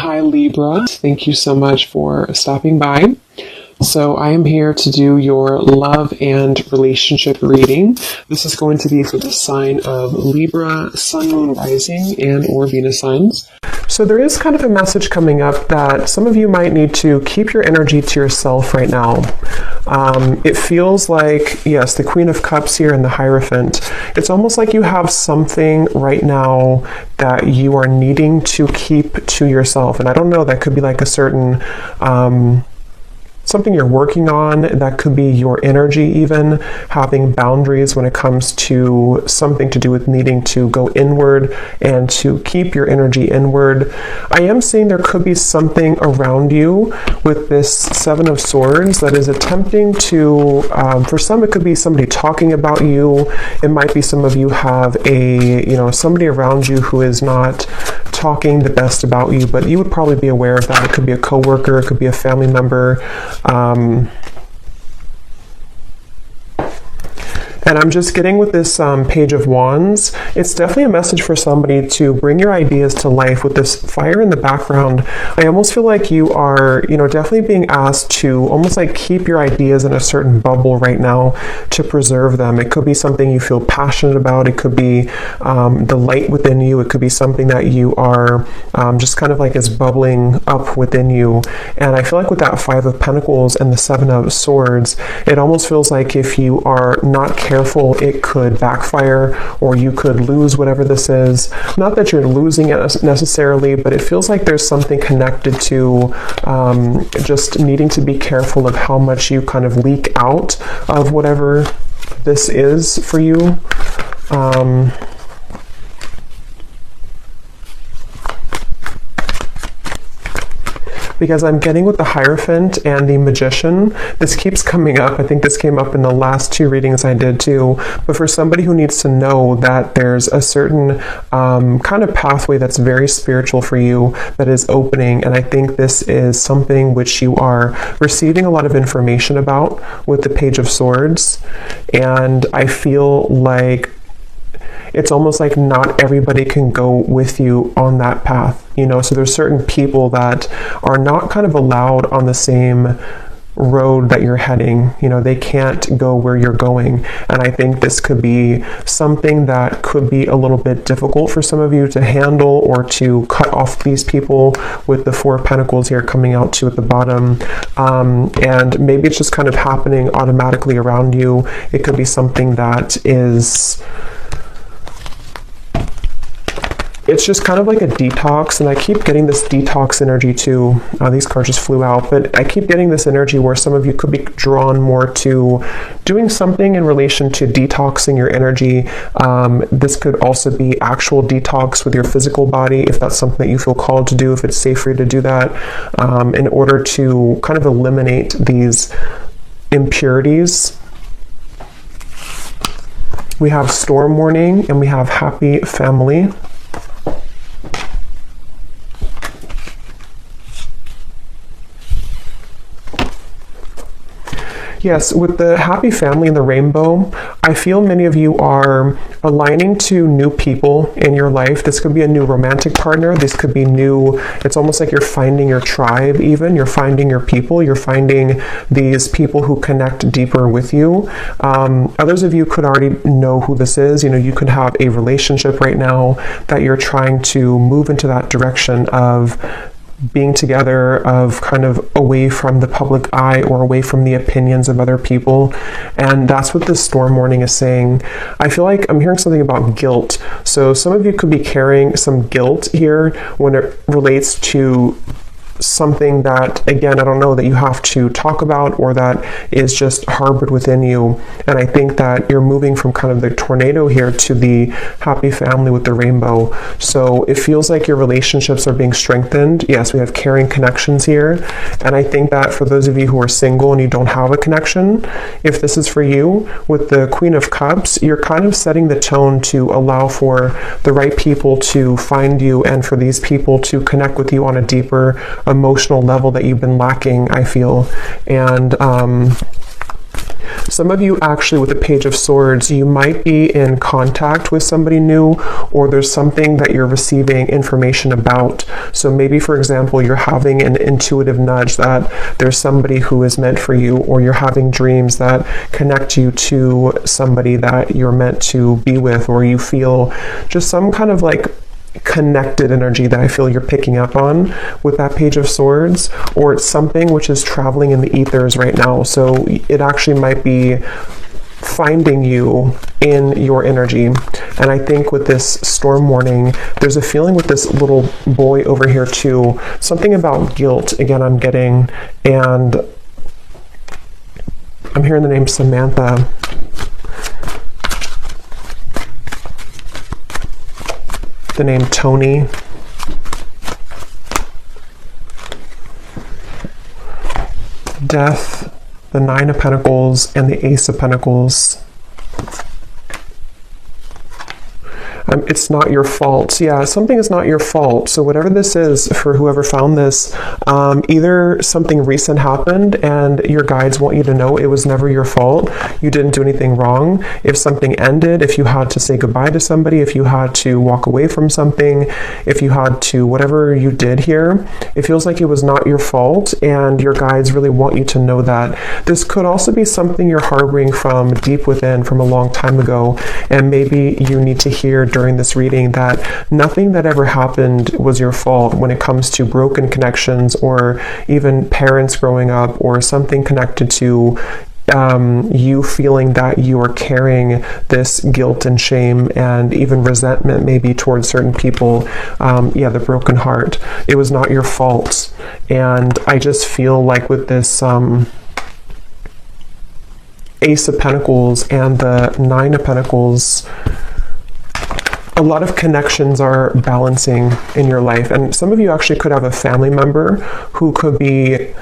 Hi Libra, thank you so much for stopping by. So I am here to do your love and relationship reading. This is going to be for the sign of Libra, Sun, Moon, Rising, and or Venus signs. So there is kind of a message coming up that some of you might need to keep your energy to yourself right now. It feels like, yes, the Queen of Cups here and the Hierophant. It's almost like you have something right now that you are needing to keep to yourself. And I don't know, that could be like a certain something you're working on. That could be your energy, even having boundaries when it comes to something to do with needing to go inward and to keep your energy inward. I am seeing there could be something around you with this Seven of Swords that is attempting to, for some it could be somebody talking about you. It might be some of you have somebody around you who is not talking the best about you, but you would probably be aware of that. It could be a coworker, it could be a family member. And I'm just getting with this Page of Wands. It's definitely a message for somebody to bring your ideas to life with this fire in the background. I almost feel like you are, definitely being asked to almost like keep your ideas in a certain bubble right now to preserve them. It could be something you feel passionate about. It could be the light within you. It could be something that you are just kind of like is bubbling up within you. And I feel like with that Five of Pentacles and the Seven of Swords, it almost feels like if you are not careful, it could backfire, or you could lose whatever this is. Not that you're losing it necessarily, but it feels like there's something connected to just needing to be careful of how much you kind of leak out of whatever this is for you. Because I'm getting with the Hierophant and the Magician. This keeps coming up. I think this came up in the last two readings I did too. But for somebody who needs to know that there's a certain kind of pathway that's very spiritual for you that is opening, and I think this is something which you are receiving a lot of information about with the Page of Swords. And I feel like it's almost like not everybody can go with you on that path, so there's certain people that are not kind of allowed on the same road that you're heading. They can't go where you're going. And I think this could be something that could be a little bit difficult for some of you to handle, or to cut off these people with the Four of Pentacles here coming out too at the bottom. And maybe it's just kind of happening automatically around you. It could be something that is... It's just kind of like a detox, and I keep getting this detox energy too. These cards just flew out, but I keep getting this energy where some of you could be drawn more to doing something in relation to detoxing your energy. This could also be actual detox with your physical body, if that's something that you feel called to do, if it's safe for you to do that, in order to kind of eliminate these impurities. We have Storm Warning and we have Happy Family. Yes, with the Happy Family and the Rainbow, I feel many of you are aligning to new people in your life. This could be a new romantic partner. This could be new. It's almost like you're finding your tribe even. You're finding your people. You're finding these people who connect deeper with you. Others of you could already know who this is. You could have a relationship right now that you're trying to move into that direction of being together, of kind of away from the public eye or away from the opinions of other people. And that's what this Storm Warning is saying. I feel like I'm hearing something about guilt. So some of you could be carrying some guilt here when it relates to something that, again, I don't know, that you have to talk about, or that is just harbored within you. And I think that you're moving from kind of the tornado here to the Happy Family with the Rainbow. So it feels like your relationships are being strengthened. Yes, we have caring connections here. And I think that for those of you who are single and you don't have a connection, if this is for you, with the Queen of Cups, you're kind of setting the tone to allow for the right people to find you, and for these people to connect with you on a deeper emotional level that you've been lacking, I feel. And Some of you actually with the Page of Swords, you might be in contact with somebody new, or there's something that you're receiving information about. So maybe, for example, you're having an intuitive nudge that there's somebody who is meant for you, or you're having dreams that connect you to somebody that you're meant to be with, or you feel just some kind of like connected energy that I feel you're picking up on with that Page of Swords, or it's something which is traveling in the ethers right now. So it actually might be finding you in your energy. And I think with this storm warning, there's a feeling with this little boy over here too, something about guilt again I'm getting, and I'm hearing the name Samantha. The name Tony. Death, the Nine of Pentacles, and the Ace of Pentacles. It's not your fault. Yeah, something is not your fault. So whatever this is, for whoever found this, either something recent happened and your guides want you to know it was never your fault. You didn't do anything wrong. If something ended, if you had to say goodbye to somebody, if you had to walk away from something, if you had to, whatever you did here, it feels like it was not your fault, and your guides really want you to know that. This could also be something you're harboring from deep within from a long time ago, and maybe you need to hear during this reading that nothing that ever happened was your fault when it comes to broken connections, or even parents growing up, or something connected to you feeling that you are carrying this guilt and shame and even resentment maybe towards certain people. Yeah, the broken heart. It was not your fault. And I just feel like with this Ace of Pentacles and the Nine of Pentacles, a lot of connections are balancing in your life. And some of you actually could have a family member who could be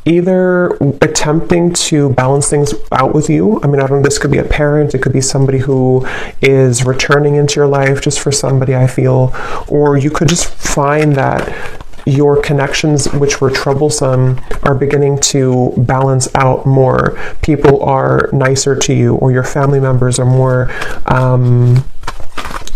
either attempting to balance things out with you. I mean, I don't know, this could be a parent, it could be somebody who is returning into your life just for somebody, I feel, or you could just find that your connections, which were troublesome, are beginning to balance out more. People are nicer to you, or your family members are more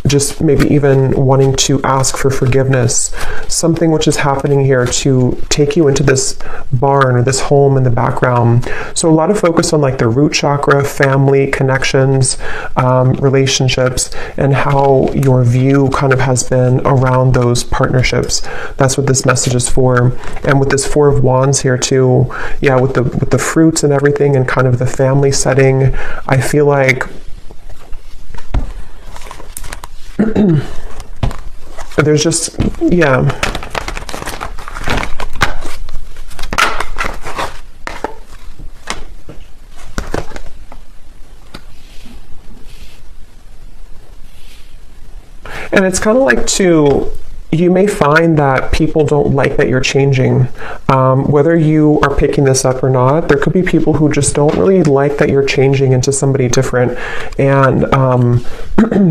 just maybe even wanting to ask for forgiveness. Something which is happening here to take you into this barn or this home in the background. So a lot of focus on like the root chakra, family, connections, relationships, and how your view kind of has been around those partnerships. That's what this message is for. And with this Four of Wands here too, yeah, with the fruits and everything, and kind of the family setting, I feel like there's just, yeah. And it's kind of like you may find that people don't like that you're changing. Whether you are picking this up or not, there could be people who just don't really like that you're changing into somebody different. And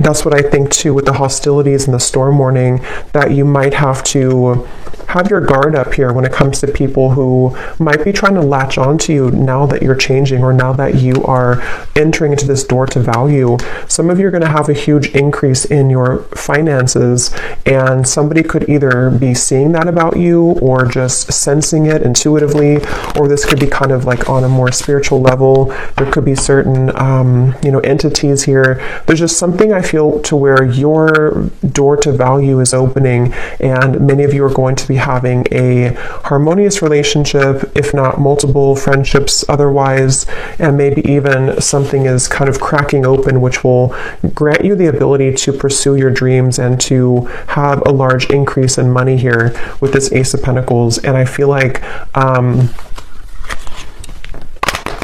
that's what I think too with the hostilities and the storm warning, that you might have to have your guard up here when it comes to people who might be trying to latch onto you now that you're changing, or now that you are entering into this door to value. Some of you are going to have a huge increase in your finances, and somebody could either be seeing that about you, or just sensing it intuitively, or this could be kind of like on a more spiritual level. There could be certain entities here. There's just something I feel to where your door to value is opening, and many of you are going to be having a harmonious relationship, if not multiple friendships otherwise, and maybe even something is kind of cracking open, which will grant you the ability to pursue your dreams and to have a large increase in money here with this Ace of Pentacles. And I feel like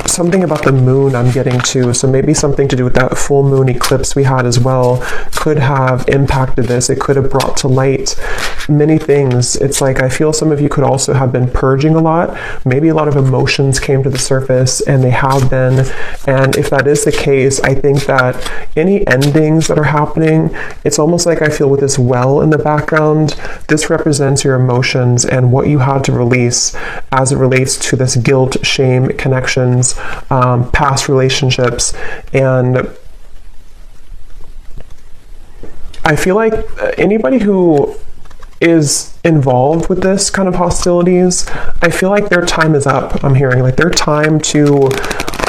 something about the moon I'm getting to, so maybe something to do with that full moon eclipse we had as well could have impacted this. It could have brought to light many things. It's like I feel some of you could also have been purging a lot. Maybe a lot of emotions came to the surface, and they have been. And if that is the case, I think that any endings that are happening, it's almost like I feel with this well in the background, this represents your emotions and what you had to release as it relates to this guilt, shame, connections, past relationships. And I feel like anybody who is involved with this kind of hostilities, I feel like their time is up. I'm hearing like their time to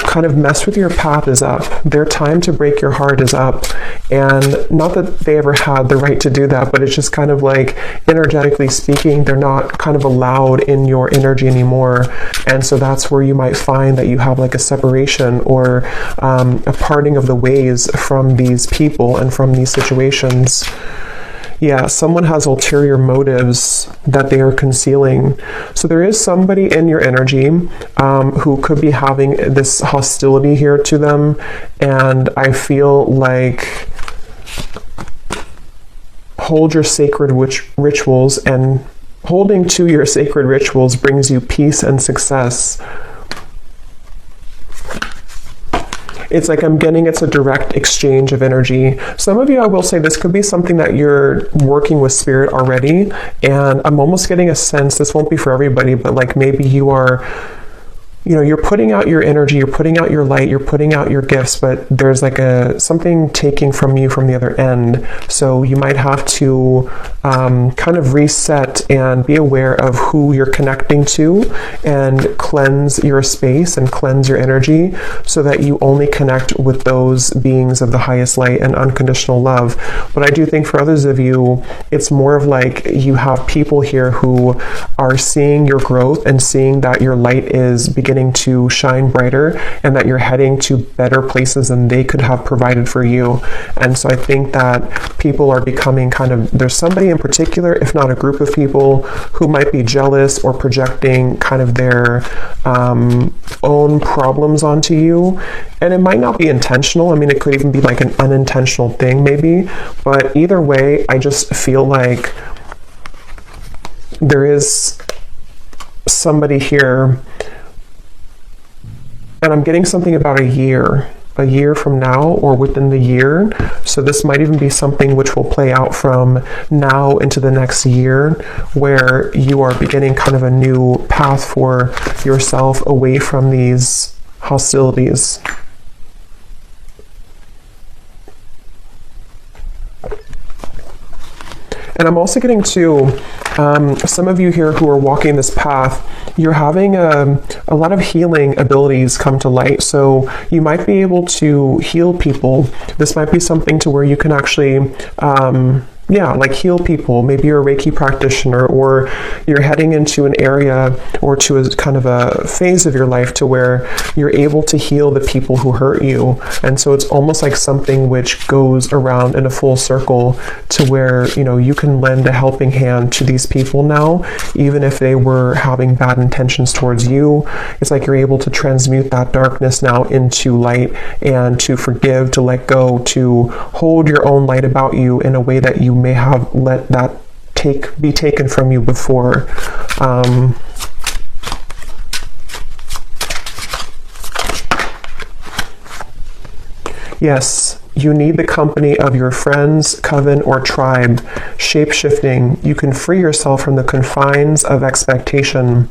kind of mess with your path is up. Their time to break your heart is up. And not that they ever had the right to do that, but it's just kind of like, energetically speaking, they're not kind of allowed in your energy anymore. And so that's where you might find that you have like a separation or a parting of the ways from these people and from these situations. Yeah, someone has ulterior motives that they are concealing. So there is somebody in your energy who could be having this hostility here to them. And I feel like hold your sacred rituals, and holding to your sacred rituals brings you peace and success. It's like I'm getting it's a direct exchange of energy. Some of you, I will say, this could be something that you're working with spirit already, and I'm almost getting a sense, this won't be for everybody, but like maybe you are, you know, you're putting out your energy, you're putting out your light, you're putting out your gifts, but there's like something taking from you from the other end. So you might have to kind of reset and be aware of who you're connecting to, and cleanse your space and cleanse your energy so that you only connect with those beings of the highest light and unconditional love. But I do think for others of you, it's more of like you have people here who are seeing your growth and seeing that your light is beginning to shine brighter, and that you're heading to better places than they could have provided for you. And so I think that people are becoming kind of, there's somebody in particular, if not a group of people, who might be jealous or projecting kind of their own problems onto you. And it might not be intentional. I mean, it could even be like an unintentional thing maybe, but either way, I just feel like there is somebody here. And I'm getting something about a year from now, or within the year. So this might even be something which will play out from now into the next year, where you are beginning kind of a new path for yourself away from these hostilities. And I'm also getting to some of you here who are walking this path, you're having a lot of healing abilities come to light. So you might be able to heal people. This might be something to where you can actually like heal people. Maybe you're a Reiki practitioner, or you're heading into an area or to a kind of a phase of your life to where you're able to heal the people who hurt you. And so it's almost like something which goes around in a full circle to where, you know, you can lend a helping hand to these people now, even if they were having bad intentions towards you. It's like you're able to transmute that darkness now into light, and to forgive, to let go, to hold your own light about you in a way that you may have let that be taken from you before. Yes, you need the company of your friends, coven, or tribe. Shape-shifting, you can free yourself from the confines of expectation.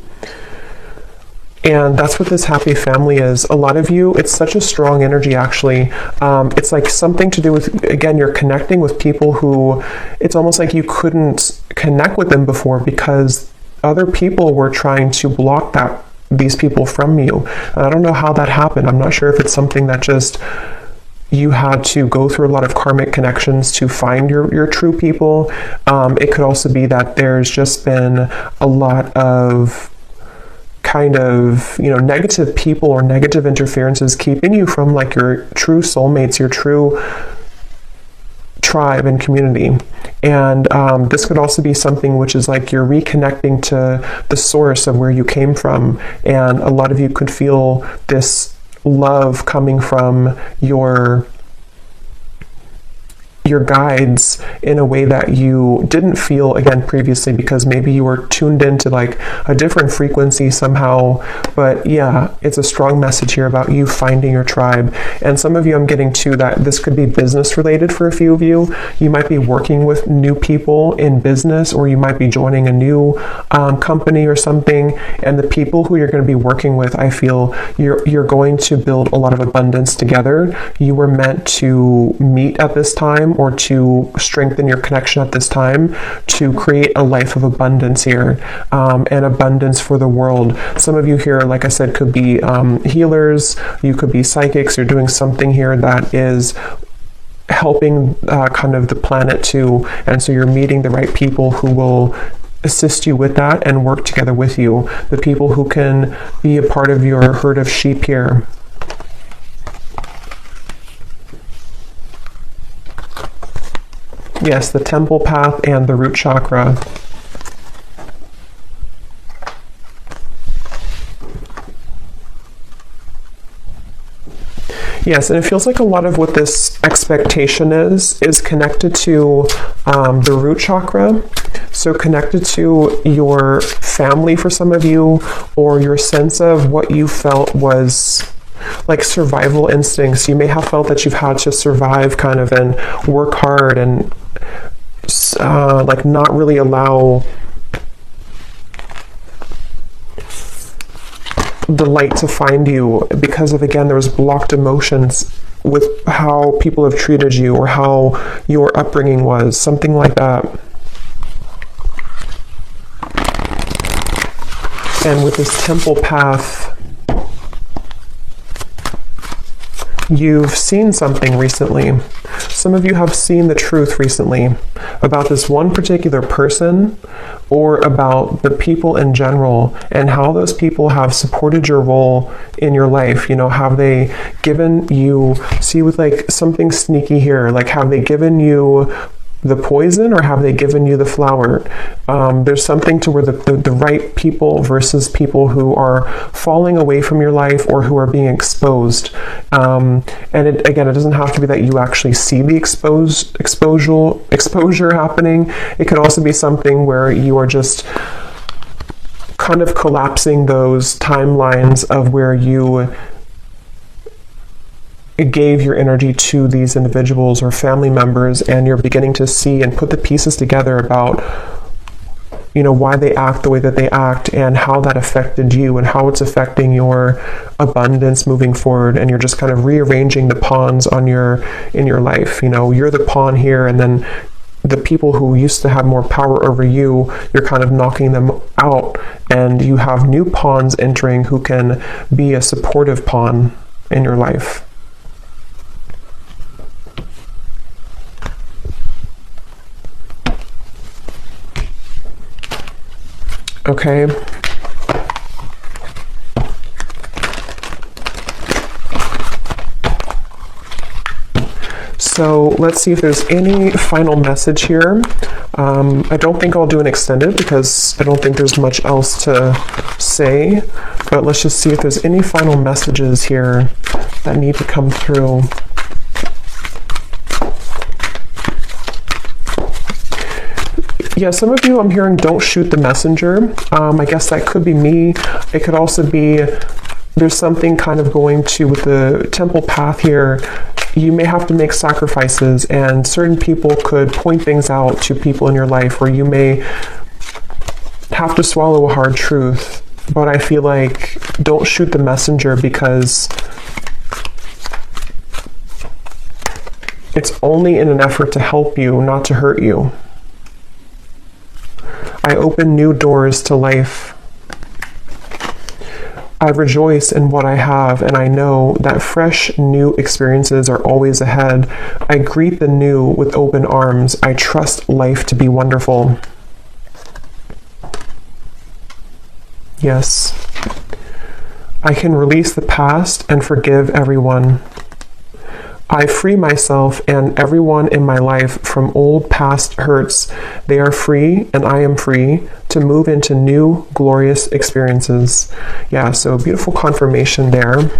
And that's what this happy family is. A lot of you, it's such a strong energy, actually. It's like something to do with, again, you're connecting with people who, it's almost like you couldn't connect with them before because other people were trying to block these people from you. And I don't know how that happened. I'm not sure if it's something that just you had to go through a lot of karmic connections to find your true people. It could also be that there's just been a lot of kind of, you know, negative people or negative interferences keeping you from like your true soulmates, your true tribe and community. And this could also be something which is like you're reconnecting to the source of where you came from. And a lot of you could feel this love coming from your your guides in a way that you didn't feel, again, previously, because maybe you were tuned into like a different frequency somehow. But yeah, it's a strong message here about you finding your tribe. And some of you, I'm getting to that this could be business related for a few of you. You might be working with new people in business, or you might be joining a new company or something. And the people who you're going to be working with, I feel you're going to build a lot of abundance together. You were meant to meet at this time, or to strengthen your connection at this time, to create a life of abundance here, and abundance for the world. Some of you here, like I said, could be healers, you could be psychics. You're doing something here that is helping kind of the planet too, and so you're meeting the right people who will assist you with that and work together with you, the people who can be a part of your herd of sheep here. Yes, the temple path and the root chakra. Yes, and it feels like a lot of what this expectation is connected to the root chakra. So connected to your family for some of you, or your sense of what you felt was like survival instincts. You may have felt that you've had to survive kind of and work hard and like not really allow the light to find you because of, again, there was blocked emotions with how people have treated you or how your upbringing was, something like that. And with this temple path, you've seen something recently. Some of you have seen the truth recently about this one particular person, or about the people in general, and how those people have supported your role in your life. You know, have they given you, see with like something sneaky here, like have they given you the poison or have they given you the flower? There's something to where the right people versus people who are falling away from your life or who are being exposed. And it, again, it doesn't have to be that you actually see the exposure happening. It could also be something where you are just kind of collapsing those timelines of where you gave your energy to these individuals or family members, and you're beginning to see and put the pieces together about, you know, why they act the way that they act and how that affected you and how it's affecting your abundance moving forward. And you're just kind of rearranging the pawns in your life. You know, you're the pawn here, and then the people who used to have more power over you, you're kind of knocking them out, and you have new pawns entering who can be a supportive pawn in your life. Okay. So let's see if there's any final message here. I don't think I'll do an extended because I don't think there's much else to say, but let's just see if there's any final messages here that need to come through. Yeah, some of you I'm hearing don't shoot the messenger. I guess that could be me. It could also be there's something kind of going to with the temple path here. You may have to make sacrifices, and certain people could point things out to people in your life, or you may have to swallow a hard truth. But I feel like don't shoot the messenger, because it's only in an effort to help you, not to hurt you. I open new doors to life. I rejoice in what I have, and I know that fresh new experiences are always ahead. I greet the new with open arms. I trust life to be wonderful. Yes. I can release the past and forgive everyone. I free myself and everyone in my life from old past hurts. They are free, and I am free to move into new glorious experiences. Yeah, so beautiful confirmation there.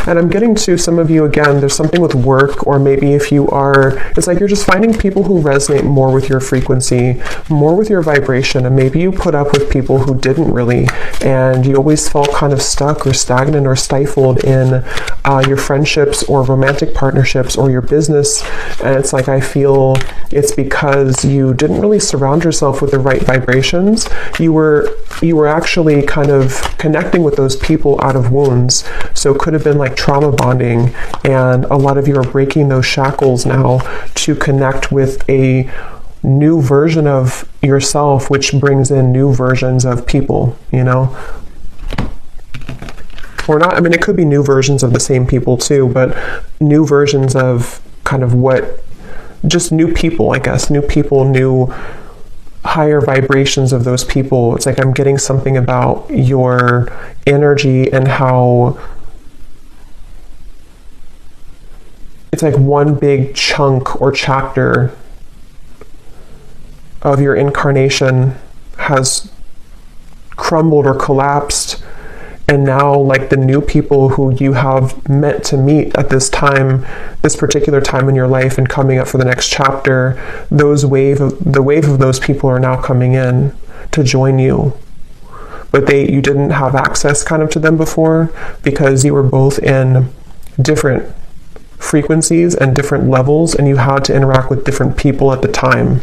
And I'm getting to some of you again, there's something with work, or maybe if you are, it's like you're just finding people who resonate more with your frequency, more with your vibration, and maybe you put up with people who didn't really, and you always felt kind of stuck or stagnant or stifled in your friendships or romantic partnerships or your business. And it's like, I feel it's because you didn't really surround yourself with the right vibrations. You were actually kind of connecting with those people out of wounds. So it could have been like trauma bonding, and a lot of you are breaking those shackles now to connect with a new version of yourself, which brings in new versions of people, you know? Or not, I mean, it could be new versions of the same people too, but new versions of kind of what, just new people, I guess, new people, new higher vibrations of those people. It's like I'm getting something about your energy and how it's like one big chunk or chapter of your incarnation has crumbled or collapsed, and now like the new people who you have meant to meet at this time, this particular time in your life and coming up for the next chapter, the wave of those people are now coming in to join you. But you didn't have access kind of to them before because you were both in different frequencies and different levels, and you had to interact with different people at the time.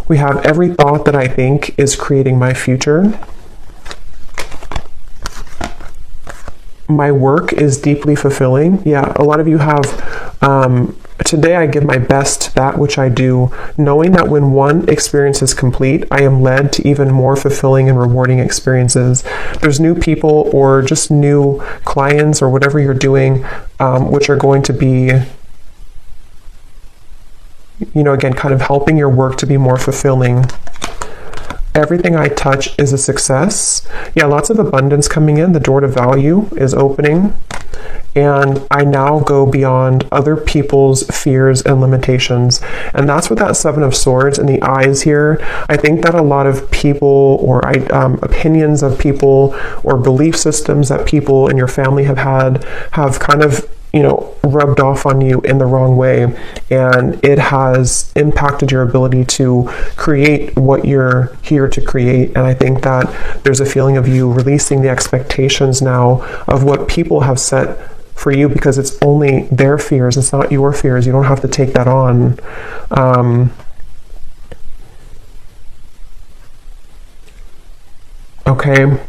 We have every thought that I think is creating my future. My work is deeply fulfilling. Yeah, a lot of you have, today I give my best to that which I do, knowing that when one experience is complete, I am led to even more fulfilling and rewarding experiences. There's new people or just new clients or whatever you're doing, which are going to be, you know, again, kind of helping your work to be more fulfilling. Everything I touch is a success. Yeah, lots of abundance coming in. The door to value is opening. And I now go beyond other people's fears and limitations. And that's what that Seven of Swords and the eyes here. I think that a lot of people or opinions of people or belief systems that people in your family have had have kind of, you know, rubbed off on you in the wrong way, and it has impacted your ability to create what you're here to create. And I think that there's a feeling of you releasing the expectations now of what people have set for you, because it's only their fears, it's not your fears. You don't have to take that on. Okay.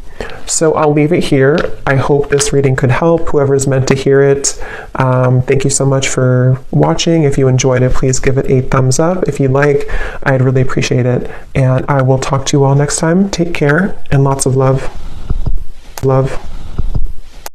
So I'll leave it here. I hope this reading could help whoever's meant to hear it. Thank you so much for watching. If you enjoyed it, please give it a thumbs up. If you like, I'd really appreciate it. And I will talk to you all next time. Take care and lots of love. Love.